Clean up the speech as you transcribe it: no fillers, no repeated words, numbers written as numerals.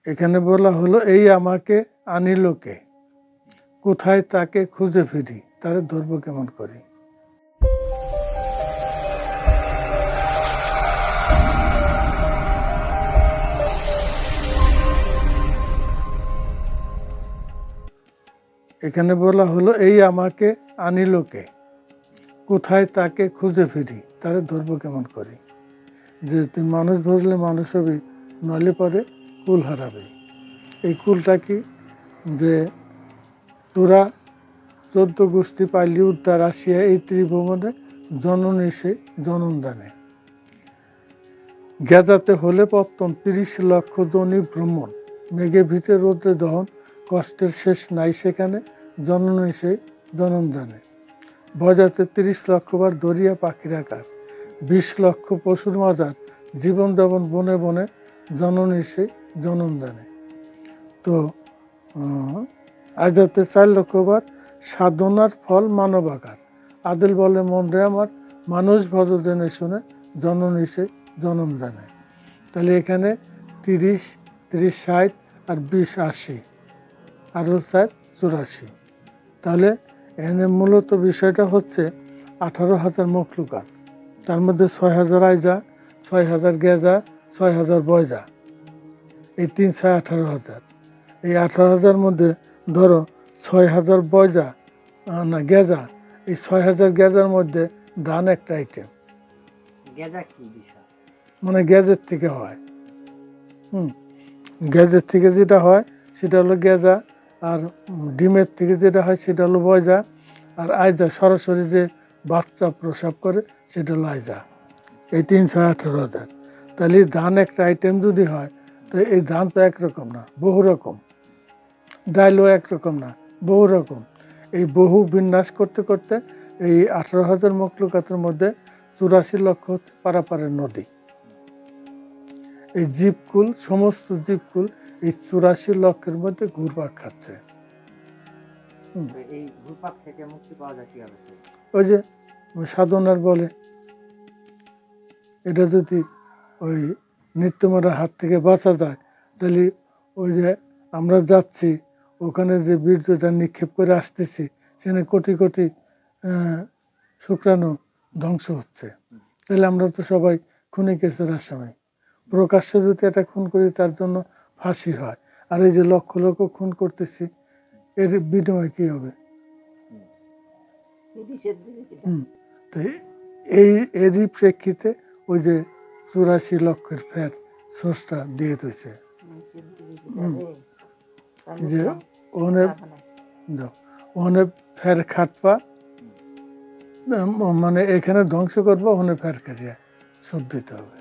এখানে বলা হলো, এই আমাকে আনিল কে, কোথায় তাকে খুঁজে ফিরি, তারে ধরবো কেমন করি। এখানে বলা হলো, এই আমাকে আনিল কে, কোথায় তাকে খুঁজে ফিরি, তারে ধরবো কেমন করি। যে তুই মানুষ বুঝলে মানুষ হবি, নইলে পরে কুল হারাবে। এই কুলটা কি, যে তোরা 14 গোষ্ঠী পাইলি উদ্ধার আসিয়া এই ত্রিভুবনে জননী সে জনম দানে। গেজাতে হলে পত্তন 30 লক্ষ জনি ভ্রমণ, মেঘে ভিতরে রোদ্রে দহন, কষ্টের শেষ নাই সেখানে জননী সে জনম দানে। বজাতে 30 লক্ষ বার দরিয়া পাখির আকার, 20 লক্ষ পশুর মাজার, জীবন যাপন বনে বনে জননী সে জনম দানে। তো আজাতে 4 লক্ষ বার সাধনার ফল মানব আকার, আদিল বলে মন রে আমার, মানুষ ভজ জেনে শুনে জননী সে জনম দানে। তাহলে এখানে 30, 30, 60 আর 20, 80 আরো 4, 84। তাহলে এখানে মূলত বিষয়টা হচ্ছে 18,000 মখলুকাত, তার মধ্যে 6,000 আইজা, 6,000 গেজা, 6,000 বয়জা, এই 3, 6, 18,000। এই 18,000 মধ্যে ধরো 6,000 বয়জা না গেজা, এই 6,000 গেজার মধ্যে ধান একটা আইটেম। গেজা কি বিষয়? মানে গ্যাজের থেকে হয়। গ্যাজের থেকে যেটা হয় সেটা হলো গেজা, আর ডিমের থেকে যেটা হয় সেটা হলো বয়জা, আর আয়জা সরাসরি যে বাচ্চা প্রসব করে সেটা হলো আয়জা। এই 3, 6, 18,000। তাহলে ধান একটা আইটেম যদি হয়, তো এই ধান তো একরকম না, বহু রকম। ডাইলও একরকম না, বহু রকম। এই বহু বিন্যাস করতে করতে এই 18,000 মখলুকাতের মধ্যে 84 লক্ষ হচ্ছে পারাপারের নদী। এই জীবকুল, সমস্ত জীবকুল এই 84 লক্ষের মধ্যে ঘুরপাক খাচ্ছে। এই ঘুরপাক থেকে মুক্তি পাওয়া যায় কিভাবে? ওই যে সাধনার বলে, এটা যদি ওই নিত্যমার হাত থেকে বাঁচা যায়, তাহলে ওই যে আমরা যাচ্ছি ওখানে যে বীর্যটা নিক্ষেপ করে আসতেছি, সেখানে কোটি কোটি শুক্রাণু ধ্বংস হচ্ছে। তাহলে আমরা তো সবাই খুনি কেসের আসামি। প্রকাশ্যে যদি এটা খুন করি তার জন্য ফাঁসি হয়, আর এই যে লক্ষ লক্ষ খুন করতেছি, এর বিনিময় কি হবে? এরই প্রেক্ষিতে ওই যে 84 লক্ষের ফের স্রষ্টা দিয়ে দিয়েছে, যে ওখানে ফের খাটপা, মানে এখানে ধ্বংস করবো, ওখানে ফের কাটিয়ে শোধ দিতে হবে।